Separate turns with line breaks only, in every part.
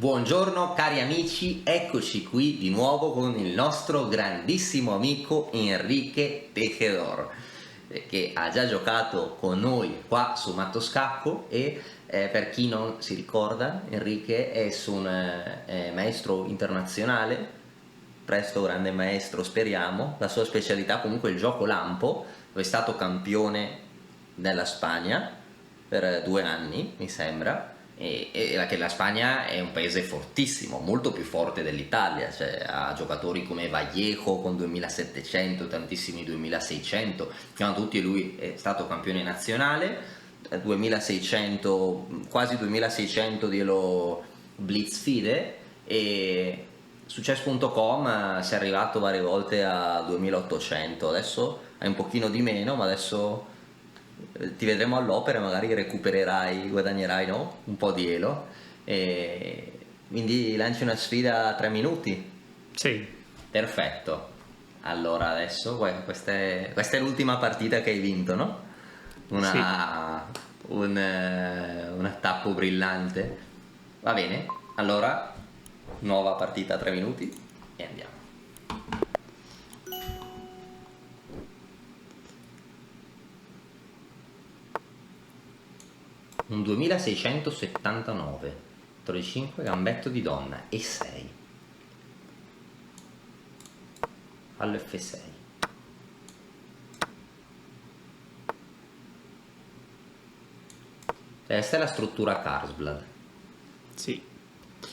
Buongiorno cari amici, eccoci qui di nuovo con il nostro grandissimo amico Enrique Tejedor, che ha già giocato con noi qua su Matto Scacco e per chi non si ricorda, Enrique è un maestro internazionale, presto grande maestro speriamo. La sua specialità comunque è il gioco lampo, dove è stato campione della Spagna per 2 anni mi sembra, e che la Spagna è un paese fortissimo, molto più forte dell'Italia, cioè ha giocatori come Vallejo con 2700, tantissimi 2600, chiamano tutti, e lui è stato campione nazionale, 2600, quasi 2600 glielo blitzfide, e su chess.com si è arrivato varie volte a 2800, adesso è un pochino di meno, ma adesso ti vedremo all'opera, magari recupererai, guadagnerai, no? Un po' di elo, e quindi lanci una sfida a 3 minuti.
Sì.
Perfetto. Allora adesso questa è l'ultima partita che hai vinto, no?
Sì.
Un attacco brillante. Va bene, allora nuova partita a 3 minuti e andiamo. Un 2679, torre 5, gambetto di donna e 6, fallo F6. Questa è la struttura Karsblad.
Sì.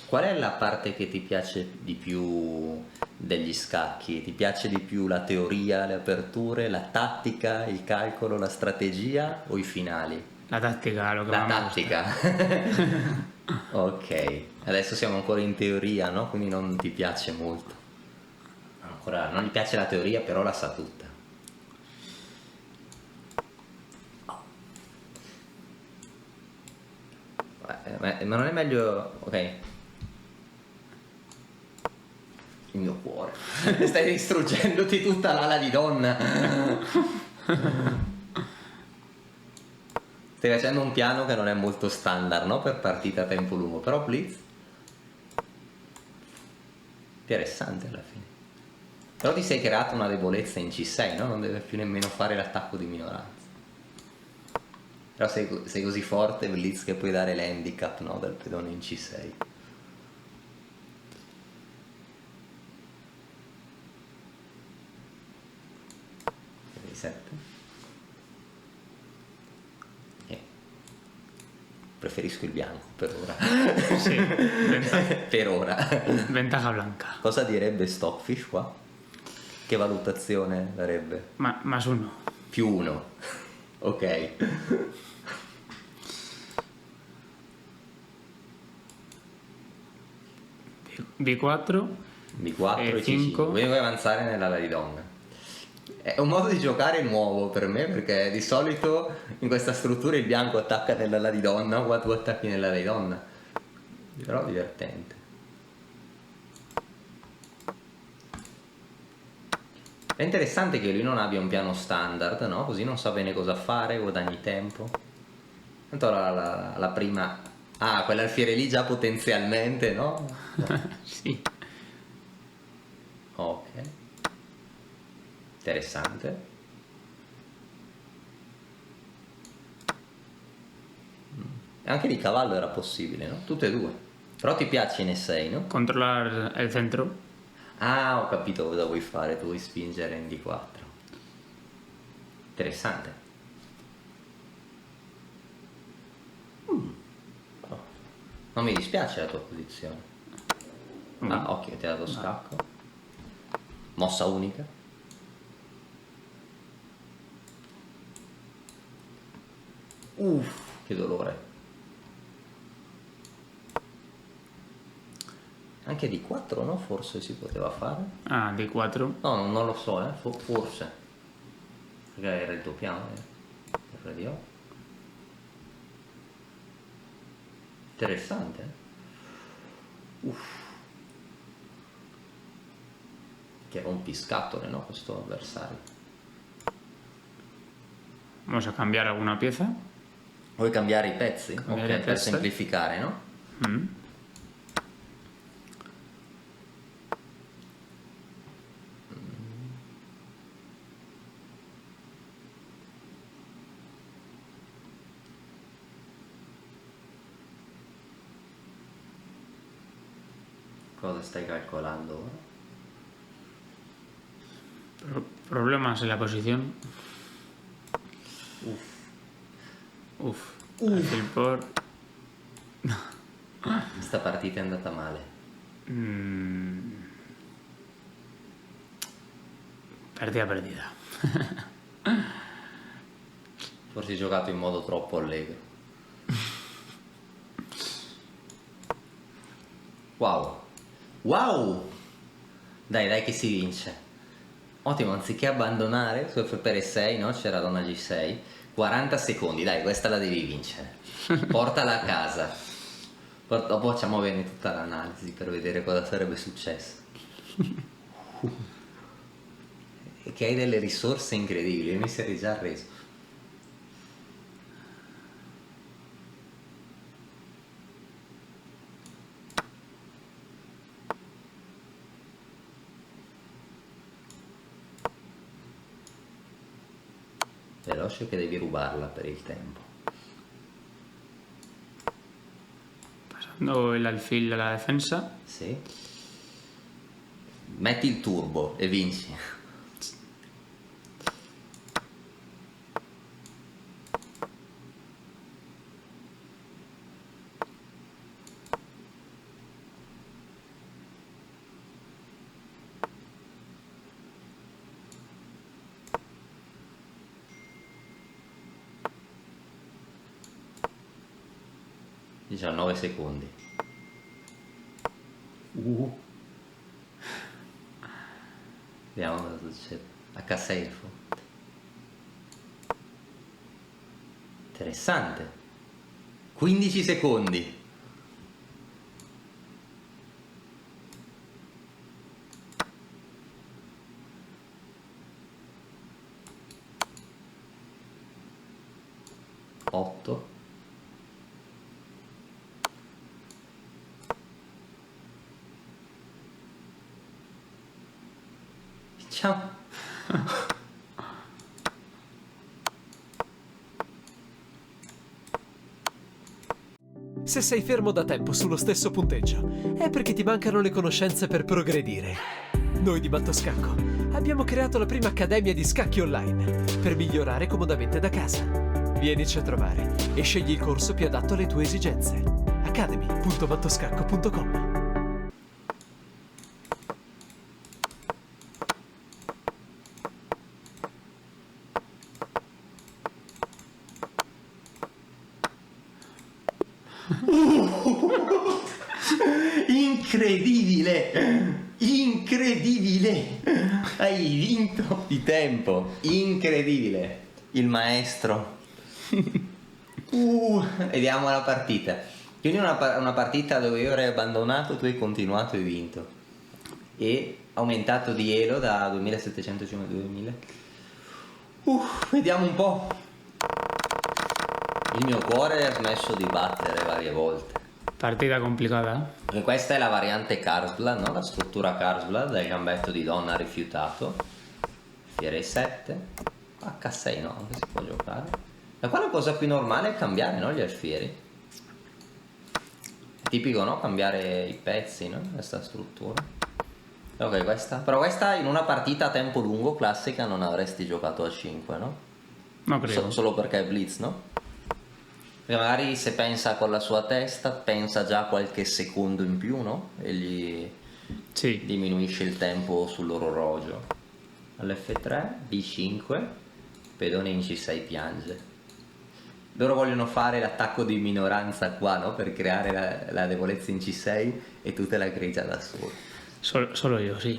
Qual è la parte che ti piace di più degli scacchi? Ti piace di più la teoria, le aperture, la tattica, il calcolo, la strategia o i finali?
La tattica, lo che
La
más me
tattica. Ok, adesso siamo ancora in teoria, no? Quindi non ti piace molto. Ancora non gli piace la teoria, però la sa tutta. Ma non è meglio... Ok. Il mio cuore. Stai distruggendoti tutta l'ala di donna. Stai facendo un piano che non è molto standard, no? Per partita a tempo lungo, però blitz interessante alla fine. Però ti sei creato una debolezza in C6, no? Non deve più nemmeno fare l'attacco di minoranza. Però sei così forte, blitz, che puoi dare l'handicap, no? Del pedone in C6. Preferisco il bianco per ora.
Sì,
per ora.
Ventaja blanca.
Cosa direbbe Stockfish qua? Che valutazione darebbe?
Más 1.
+1. Ok.
B4.
B4 e
E5.
C5. Quindi vuoi avanzare nell'ala di donna. È un modo di giocare nuovo per me, perché di solito in questa struttura il bianco attacca nell'ala di donna, o tu attacchi nell'ala di donna. Però divertente. È interessante che lui non abbia un piano standard, no? Così non sa bene cosa fare, guadagni tempo. Tanto la prima... Ah, quell'alfiere lì già potenzialmente, no?
Sì.
Ok. Interessante. E anche di cavallo era possibile, no? Tutte e due. Però ti piace in E6, no?
Controlar el centro.
Ah, ho capito cosa vuoi fare. Tu vuoi spingere in D4. Interessante. Oh. Non mi dispiace la tua posizione. Ah, ok, ti ha dato scacco. Mossa unica. Che dolore. Anche di 4, no? Forse si poteva fare.
Ah, D4.
No, non lo so, forse. Perché era il tuo piano, Radio. Interessante. Che rompiscatole, no? Questo avversario.
Vamos a cambiar alguna pieza.
Vuoi cambiare i pezzi?
Cambiare
Ok,
i
per
pezzi.
semplificare, no? Cosa stai calcolando ora?
Problemas en la posición. Uf. Alfil por...
Questa partita è andata male.
Perdida.
Forse hai giocato in modo troppo allegro. Wow! Dai che si vince. Ottimo, anziché abbandonare su FPR6, no? C'era donna G6. 40 secondi, dai, questa la devi vincere. Portala a casa. Dopo facciamo bene tutta l'analisi per vedere cosa sarebbe successo. E che hai delle risorse incredibili, mi sarei già arreso. Veloce che devi rubarla per il tempo.
Pasando el alfil a la defensa.
Sì. Metti il turbo e vinci. Diciamo 9 secondi. Vediamo cosa succede. H6 il forte. Interessante. 15 secondi. Otto. Ciao.
Se sei fermo da tempo sullo stesso punteggio, è perché ti mancano le conoscenze per progredire. Noi di Mattoscacco abbiamo creato la prima accademia di scacchi online per migliorare comodamente da casa. Vienici a trovare e scegli il corso più adatto alle tue esigenze. academy.mattoscacco.com.
Incredibile! Hai vinto di tempo! Incredibile! Il maestro. Vediamo la partita. Quindi una partita dove io avrei abbandonato, tu hai continuato e hai vinto. E aumentato di elo da 2705 a 2000. Vediamo un po'. Il mio cuore ha smesso di battere varie volte.
Partida complicata.
Perché questa è la variante Karsblad, no? La struttura Karsblad del gambetto di donna rifiutato. Fiere 7. H6 no, anche si può giocare. Ma qua la cosa più normale è cambiare, no? Gli alfieri. È tipico, no? Cambiare i pezzi, no? Questa struttura. Ok, questa. Però questa in una partita a tempo lungo classica non avresti giocato a 5, no?
No creo.
Solo perché è blitz, no? Perché magari se pensa con la sua testa, pensa già qualche secondo in più, no? E gli
Sì.
diminuisce il tempo sull'orologio. All'F3, B5, pedone in C6 piange. Loro vogliono fare l'attacco di minoranza qua, no? Per creare la debolezza in C6 e tu te la crei già da solo.
Solo io, sì.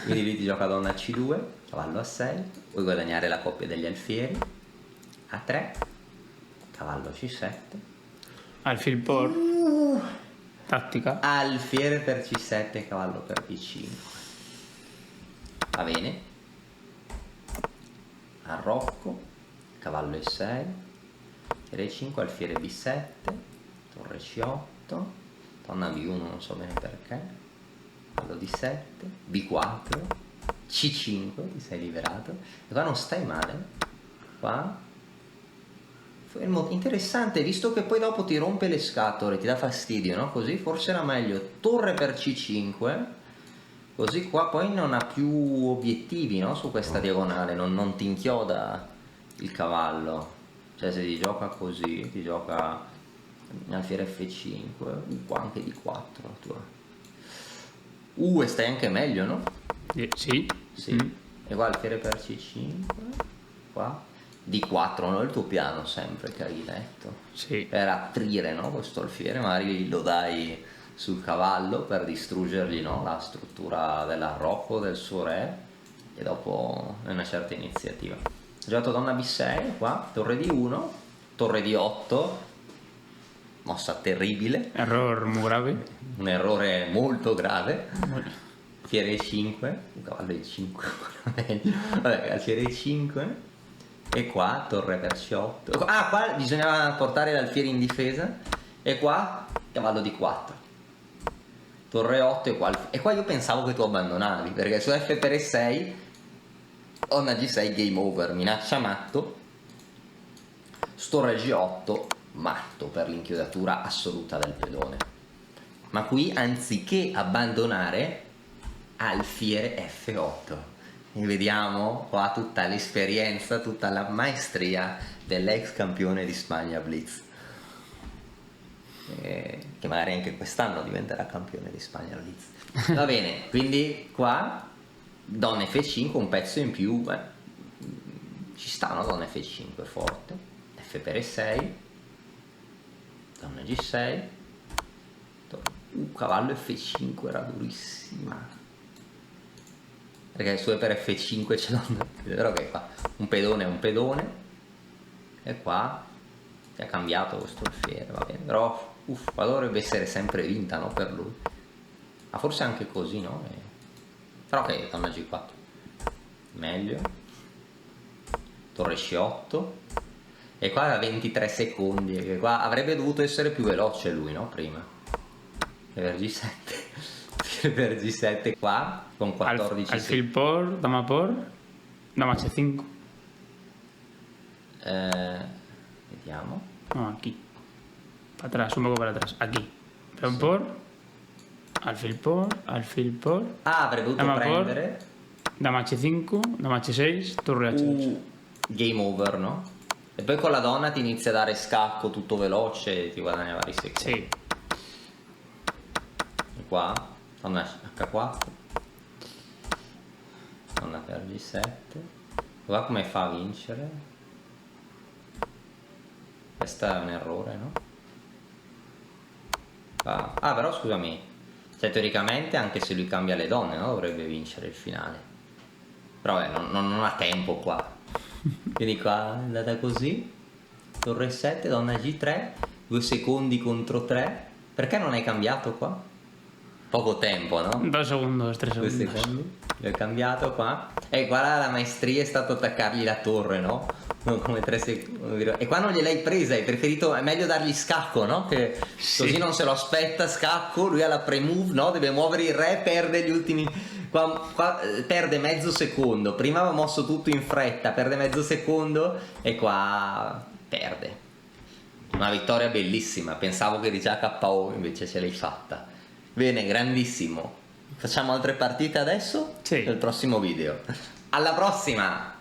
Quindi lui ti gioca donna C2, cavallo A6, vuoi guadagnare la coppia degli alfieri, A3, cavallo C7,
Alfil por táctica.
alfiere per C7 e cavallo per B5. Va bene. Arrocco, cavallo E6, Re 5, alfiere B7, torre C8, donna B1 non so bene perché, cavallo D7, B4, C5, ti sei liberato, e qua non stai male, qua Interessante, visto che poi dopo ti rompe le scatole, ti dà fastidio, no? Così forse era meglio torre per C5, così qua poi non ha più obiettivi, no? Su questa diagonale, non ti inchioda il cavallo. Cioè se ti gioca così, ti gioca alfiere F5, qua anche D4. E stai anche meglio, no?
Sì.
Sì. E qua alfiere per C5, qua D4, no? Il tuo piano sempre che hai letto.
Sì.
Per attrire, no? Questo alfiere, magari lo dai sul cavallo per distruggergli, no? La struttura dell'arrocco del suo re, e dopo è una certa iniziativa. Ho giocato donna B6 qua, torre D1, torre D8, mossa terribile,
Error muy grave.
un errore molto grave. Alfiere E5, un cavallo E5, vabbè, alfiere E5, e qua torre per C8. Ah, qua bisognava portare l'alfiere in difesa, e qua cavallo D4, torre 8, e qua io pensavo che tu abbandonavi, perché su F per E6 donna G6 game over, minaccia matto, torre G8 matto per l'inchiodatura assoluta del pedone. Ma qui anziché abbandonare, alfiere F8, e vediamo qua tutta l'esperienza, tutta la maestria dell'ex campione di Spagna Blitz, che magari anche quest'anno diventerà campione di Spagna Blitz. Va bene, quindi qua donna F5, un pezzo in più, ci sta, no? Donna F5 forte, F per E6, donna G6, cavallo F5 era durissima, perché su E per F5 ce l'ho, però che qua un pedone è un pedone, e qua si è cambiato questo alfiere, va bene, però qua dovrebbe essere sempre vinta, no? Per lui, ma forse anche così, no? Però che donna G4 meglio, torre C8, e qua da 23 secondi, che qua avrebbe dovuto essere più veloce lui, no? Prima per G7 per G7 qua con 14
Alfil por, dama C5.
vediamo,
No, aquí. Para atrás, un poco para atrás. Aquí. Peón por, alfil por.
ah, avrebbe dovuto
Dama por,
prendere
dama C5, dama C6, torre H8.
game over, no? E poi con la donna ti inizia a dare scacco tutto veloce e ti guadagna vari secondi.
Sì.
E qua donna H4, donna per G7, qua come fa a vincere? Questo è un errore, no? Ah, però scusami, cioè teoricamente anche se lui cambia le donne, no? Dovrebbe vincere il finale, però non ha tempo qua. Quindi qua è andata così, torre 7, donna G3, 2 secondi contro 3. Perché non hai cambiato qua? Poco tempo, no?
2 segundos, 3
2
segundos.
secondi. L'ho cambiato qua. E qua la maestria è stato attaccargli la torre, no? Come 3 secondi. E qua non gliel'hai presa, hai preferito, è meglio dargli scacco, no? Che così non se lo aspetta, scacco, lui ha la pre-move, no? Deve muovere il re, perde gli ultimi... Qua perde mezzo secondo, prima aveva mosso tutto in fretta, perde mezzo secondo e qua perde. Una vittoria bellissima, pensavo che di già KO, invece ce l'hai fatta. Bene, grandissimo. Facciamo altre partite adesso?
Sì.
Nel prossimo video. Alla prossima!